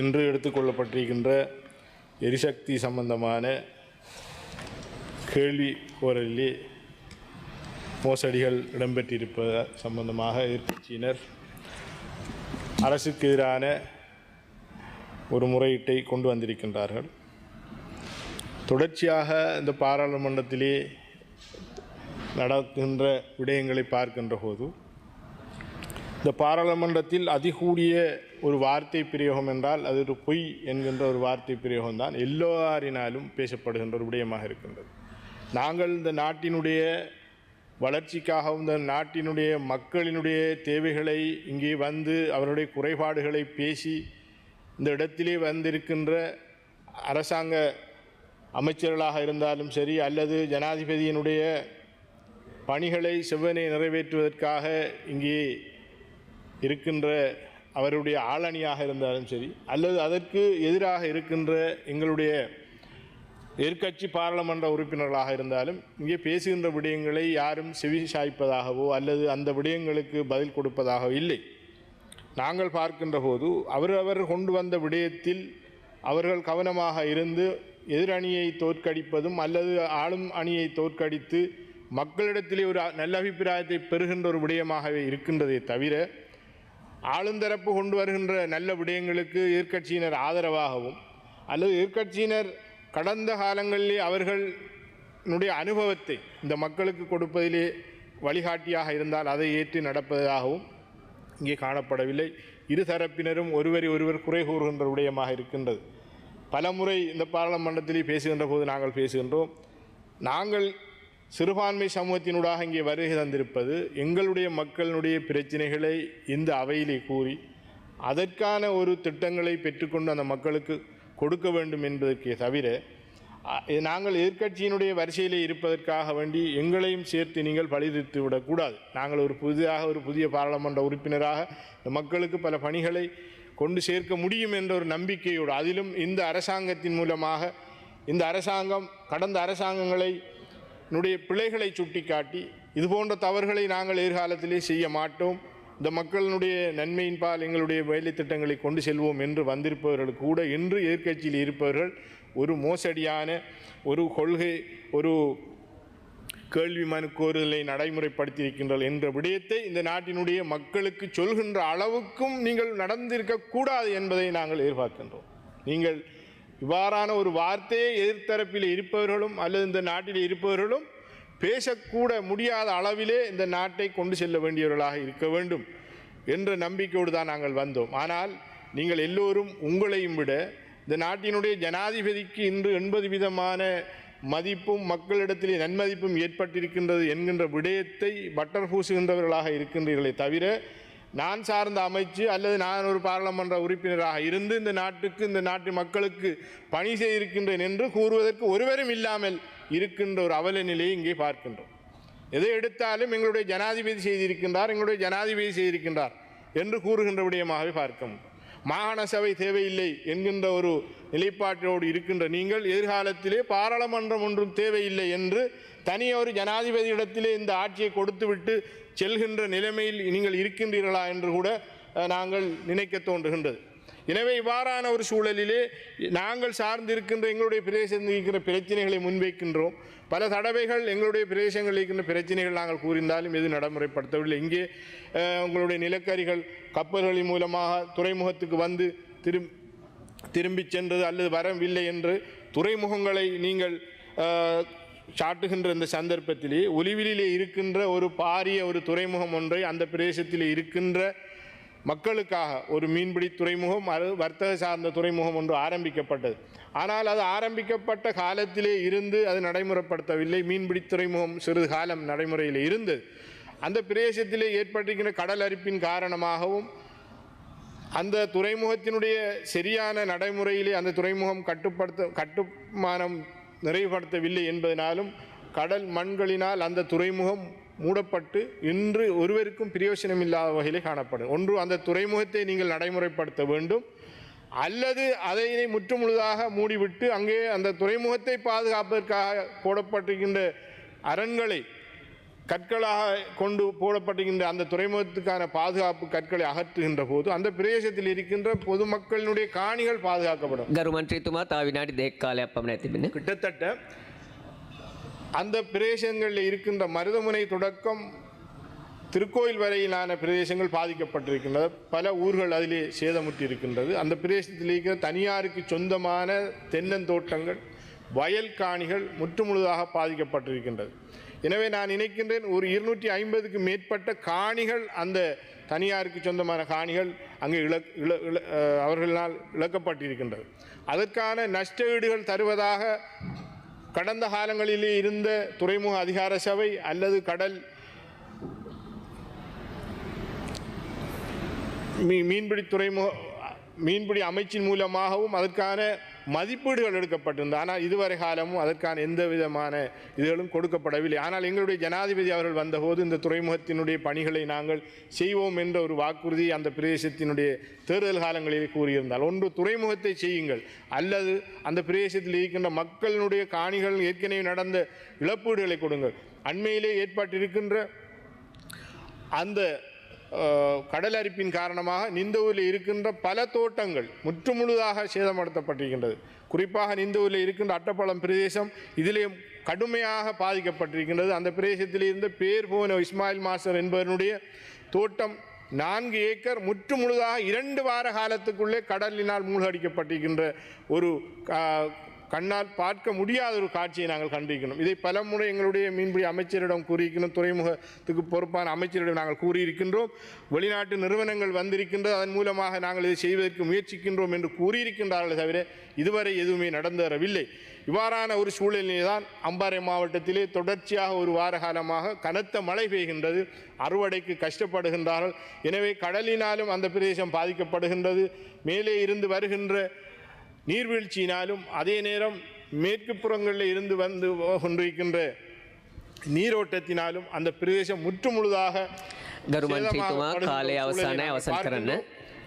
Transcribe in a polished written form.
இன்று எடுத்துக்கொள்ளப்பட்டிருக்கின்ற எரிசக்தி சம்பந்தமான கேள்வி கோரலிலே மோசடிகள் இடம்பெற்றிருப்பது சம்பந்தமாக எதிர்க்கட்சியினர் அரசுக்கு எதிரான ஒரு முறையீட்டை கொண்டு வந்திருக்கின்றார்கள். தொடர்ச்சியாக இந்த பாராளுமன்றத்திலே நடக்கின்ற விடயங்களை பார்க்கின்ற போது இந்த பாராளுமன்றத்தில் அதிகூடிய ஒரு வார்த்தை பிரயோகம் என்றால் அது ஒரு பொய் என்கின்ற ஒரு வார்த்தை பிரயோகம்தான் எல்லோரினாலும் பேசப்படுகின்ற ஒரு விடயமாக இருக்கின்றது. நாங்கள் இந்த நாட்டினுடைய வளர்ச்சிக்காகவும் இந்த நாட்டினுடைய மக்களினுடைய தேவைகளை இங்கே வந்து அவருடைய குறைபாடுகளை பேசி இந்த இடத்திலே வந்திருக்கின்ற அரசாங்க அமைச்சர்களாக இருந்தாலும் சரி அல்லது ஜனாதிபதியினுடைய பணிகளை செவ்வனே நிறைவேற்றுவதற்காக இங்கே இருக்கின்ற அவருடைய ஆளணியாக இருந்தாலும் சரி அல்லது அதற்கு எதிராக இருக்கின்ற எங்களுடைய எதிர்க்கட்சி பாராளுமன்ற உறுப்பினர்களாக இருந்தாலும் இங்கே பேசுகின்ற விடயங்களை யாரும் செவி சாய்ப்பதாகவோ அல்லது அந்த விடயங்களுக்கு பதில் கொடுப்பதாகவோ இல்லை. நாங்கள் பார்க்கின்ற போது அவர் கொண்டு வந்த விடயத்தில் அவர்கள் கவனமாக இருந்து எதிரணியை தோற்கடிப்பதும் அல்லது ஆளும் அணியை தோற்கடித்து மக்களிடத்திலே ஒரு நல்ல அபிப்பிராயத்தை பெறுகின்ற ஒரு விடயமாகவே இருக்கின்றதே தவிர ஆளுந்தரப்பு கொண்டு வருகின்ற நல்ல விடயங்களுக்கு எதிர்க்கட்சியினர் ஆதரவாகவும் அல்லது எதிர்க்கட்சியினர் கடந்த காலங்களிலே அவர்களுடைய அனுபவத்தை இந்த மக்களுக்கு கொடுப்பதிலே வழிகாட்டியாக இருந்தால் அதை ஏற்றி நடப்பதாகவும் இங்கே காணப்படவில்லை. இருதரப்பினரும் ஒருவர் குறை கூறுகின்ற விடயமாக இருக்கின்றது. பலமுறை இந்த பாராளுமன்றத்திலே பேசுகின்ற போது நாங்கள் பேசுகின்றோம், நாங்கள் சிறுபான்மை சமூகத்தினூடாக இங்கே வருகை தந்திருப்பது எங்களுடைய மக்களினுடைய பிரச்சனைகளை இந்த அவையிலே கூறி அதற்கான ஒரு திட்டங்களை பெற்றுக்கொண்டு அந்த மக்களுக்கு கொடுக்க வேண்டும் என்பதற்கே தவிர நாங்கள் எதிர்க்கட்சியினுடைய வரிசையிலே இருப்பதற்காக வேண்டி எங்களையும் சேர்த்து நீங்கள் பழிதீர்த்து விடக்கூடாது. நாங்கள் ஒரு புதிய பாராளுமன்ற உறுப்பினராக இந்த மக்களுக்கு பல பணிகளை கொண்டு சேர்க்க முடியும் என்ற ஒரு நம்பிக்கையோடு, அதிலும் இந்த அரசாங்கத்தின் மூலமாக இந்த அரசாங்கம் கடந்த அரசாங்கங்களை பிழைகளை சுட்டிக்காட்டி இதுபோன்ற தவறுகளை நாங்கள் எதிர்காலத்திலே செய்ய மாட்டோம், இந்த மக்களினுடைய நன்மையின்பால் எங்களுடைய வேலை திட்டங்களை கொண்டு செல்வோம் என்று வந்திருப்பவர்கள் கூட இன்று எதிர்க்கட்சியில் இருப்பவர்கள் ஒரு மோசடியான ஒரு கொள்கை ஒரு கேள்வி மனு கோருதலை நடைமுறைப்படுத்தியிருக்கின்றனர் என்ற விடயத்தை இந்த நாட்டினுடைய மக்களுக்கு சொல்கின்ற அளவுக்கும் நீங்கள் நடந்திருக்கக்கூடாது என்பதை நாங்கள் எதிர்பார்க்கின்றோம். நீங்கள் இவ்வாறான ஒரு வார்த்தையை எதிர்த்தரப்பில் இருப்பவர்களும் அல்லது இந்த நாட்டில் இருப்பவர்களும் பேசக்கூட முடியாத அளவிலே இந்த நாட்டை கொண்டு செல்ல வேண்டியவர்களாக இருக்க வேண்டும் என்ற நம்பிக்கையோடு தான் நாங்கள் வந்தோம். ஆனால் நீங்கள் எல்லோரும் உங்களையும் விட இந்த நாட்டினுடைய ஜனாதிபதிக்கு இன்று 80% மதிப்பும் மக்களிடத்திலே நன்மதிப்பும் ஏற்பட்டிருக்கின்றது என்கின்ற விடயத்தை பட்டர் பூசுகின்றவர்களாக இருக்கின்றீர்களே தவிர நான் சார்ந்த அமைச்சு அல்லது நான் ஒரு பாராளுமன்ற உறுப்பினராக இருந்து இந்த நாட்டுக்கு இந்த நாட்டு மக்களுக்கு பணி செய்திருக்கின்றேன் என்று கூறுவதற்கு ஒருவரும் இல்லாமல் இருக்கின்ற ஒரு அவல நிலையை இங்கே பார்க்கின்றோம். எதை எடுத்தாலும் எங்களுடைய ஜனாதிபதி செய்திருக்கின்றார் என்று கூறுகின்ற விடயமாகவே பார்க்க முடியும். மாகாண சபை தேவையில்லை என்கின்ற ஒரு நிலைப்பாட்டோடு இருக்கின்ற நீங்கள் எதிர்காலத்திலே பாராளுமன்றம் ஒன்றும் தேவையில்லை என்று தனியொரு ஜனாதிபதியிடத்திலே இந்த ஆட்சியை கொடுத்துவிட்டு செல்கின்ற நிலைமையில் நீங்கள் இருக்கின்றீர்களா என்று கூட நாங்கள் நினைக்க தோன்றுகின்றது. எனவே இவ்வாறான ஒரு சூழலிலே நாங்கள் சார்ந்திருக்கின்ற எங்களுடைய பிரதேசத்தில் இருக்கிற பிரச்சனைகளை முன்வைக்கின்றோம். பல தடவைகள் எங்களுடைய பிரதேசங்களில் இருக்கின்ற பிரச்சனைகள் நாங்கள் கூறியிருந்தாலும் எது நடைமுறைப்படுத்தவில்லை. இங்கே உங்களுடைய நிலக்கரிகள் கப்பல்களின் மூலமாக துறைமுகத்துக்கு வந்து திரும்பி சென்றது அல்லது வரவில்லை என்று துறைமுகங்களை நீங்கள் சாட்டுகின்ற இந்த சந்தர்ப்பத்திலே ஒலிவிலே இருக்கின்ற ஒரு பாரிய ஒரு துறைமுகம் ஒன்றை அந்த பிரதேசத்தில் இருக்கின்ற மக்களுக்காக ஒரு மீன்பிடி துறைமுகம் வர்த்தக சார்ந்த துறைமுகம் ஒன்று ஆரம்பிக்கப்பட்டது. ஆனால் அது ஆரம்பிக்கப்பட்ட காலத்திலே இருந்து அது நடைமுறைப்படுத்தவில்லை. மீன்பிடி துறைமுகம் சிறிது காலம் நடைமுறையில் இருந்தது. அந்த பிரதேசத்திலே ஏற்பட்டிருக்கின்ற கடல் அரிப்பின் காரணமாகவும் அந்த துறைமுகத்தினுடைய சரியான நடைமுறையிலே அந்த துறைமுகம் கட்டுமானம் நிறைவுபடுத்தவில்லை என்பதனாலும் கடல் மண்களினால் அந்த துறைமுகம் மூடப்பட்டு இன்று ஒருவருக்கும் பிரயோஜனம் இல்லாத வகையிலே காணப்படும். ஒன்று அந்த துறைமுகத்தை நீங்கள் நடைமுறைப்படுத்த வேண்டும் அல்லது அதை முற்றுமுழுதாக மூடிவிட்டு அங்கே அந்த துறைமுகத்தை பாதுகாப்பதற்காக போடப்பட்டிருக்கின்ற அரண்களை கற்களாக கொண்டு போடப்படுகின்ற அந்த துறைமுகத்துக்கான பாதுகாப்பு கற்களை அகற்றுகின்ற போது அந்த பிரதேசத்தில் இருக்கின்ற பொதுமக்களினுடைய காணிகள் பாதுகாக்கப்படும். ගරු මන්ත්‍රීතුමා තව විනාඩි 2ක කාලයක් පමණ තිබෙනවා. கிட்டத்தட்ட அந்த பிரதேசங்களில் இருக்கின்ற மருதமுனை தொடக்கம் திருக்கோயில் வரையிலான பிரதேசங்கள் பாதிக்கப்பட்டிருக்கின்றது. பல ஊர்கள் அதிலே சேதமுற்றி இருக்கின்றது. அந்த பிரதேசத்தில் இருக்கிற தனியாருக்கு சொந்தமான தென்னந்தோட்டங்கள் வயல் காணிகள் முற்றுமுழுதாக பாதிக்கப்பட்டிருக்கின்றது. எனவே நான் நினைக்கின்றேன் ஒரு 250க்கு மேற்பட்ட காணிகள் அந்த தனியாருக்கு சொந்தமான காணிகள் அங்கே அவர்களால் இழக்கப்பட்டிருக்கின்றது. அதற்கான நஷ்டஈடுகள் தருவதாக கடந்த காலங்களிலே இருந்த துறைமுக அதிகார சபை அல்லது கடல் மீன்பிடி அமைச்சின் மூலமாகவும் அதற்கான மதிப்பீடுகள் எடுக்கப்பட்டிருந்தது. ஆனால் இதுவரை காலமும் அதற்கான எந்த விதமான இதுகளும் கொடுக்கப்படவில்லை. ஆனால் எங்களுடைய ஜனாதிபதி அவர்கள் வந்தபோது இந்த துறைமுகத்தினுடைய பணிகளை நாங்கள் செய்வோம் என்ற ஒரு வாக்குறுதி அந்த பிரதேசத்தினுடைய தேர்தல் காலங்களில் கூறியிருந்தால், ஒன்று துறைமுகத்தை செய்யுங்கள் அல்லது அந்த பிரதேசத்தில் இருக்கின்ற மக்களினுடைய காணிகள் ஏற்கனவே நடந்த இழப்பீடுகளை கொடுங்கள். அண்மையிலே ஏற்பட்டிருக்கின்ற அந்த கடல் அரிப்பின் காரணமாக நிந்தவூரில் இருக்கின்ற பல தோட்டங்கள் முற்றுமுழுதாக சேதப்படுத்தப்பட்டிருக்கின்றது. குறிப்பாக நிந்தவூரில் இருக்கின்ற அட்டப்பழம் பிரதேசம் இதிலே கடுமையாக பாதிக்கப்பட்டிருக்கின்றது. அந்த பிரதேசத்தில் இருந்த பேர் போன இஸ்மாயில் மாஸ்டர் என்பவனுடைய தோட்டம் 4 ஏக்கர் முற்றுமுழுதாக 2 வார காலத்துக்குள்ளே கடலினால் மூழ்கடிக்கப்பட்டிருக்கின்ற ஒரு கண்ணால் பார்க்க முடியாத ஒரு காட்சியை நாங்கள் கண்டிருக்கிறோம். இதை பலமுறை எங்களுடைய மீன்பிடி அமைச்சரிடம் கூறியிருக்கிறோம். துறைமுகத்துக்கு பொறுப்பான அமைச்சரிடம் நாங்கள் கூறியிருக்கின்றோம். வெளிநாட்டு நிறுவனங்கள் வந்திருக்கின்றது, அதன் மூலமாக நாங்கள் இதை செய்வதற்கு முயற்சிக்கின்றோம் என்று கூறியிருக்கின்றார்கள் தவிர இதுவரை எதுவுமே நடந்தேறவில்லை. இவ்வாறான ஒரு சூழ்நிலையை தான் அம்பாறை மாவட்டத்திலே தொடர்ச்சியாக ஒரு வார காலமாக கனத்த மழை பெய்கின்றது. அறுவடைக்கு கஷ்டப்படுகின்றார்கள். எனவே கடலினாலும் அந்த பிரதேசம் பாதிக்கப்படுகின்றது. மேலே இருந்து வருகின்ற நீர்வீழ்ச்சியினாலும் அதே நேரம் மேற்கு புறங்களில் இருந்து வந்து கொண்டிருக்கின்ற நீரோட்டத்தினாலும் அந்த பிரதேசம் முற்றுமுழுதாக ගරු මන්ත්‍රීතුමා කාලය අවසානයේ අවසන් කරන්න.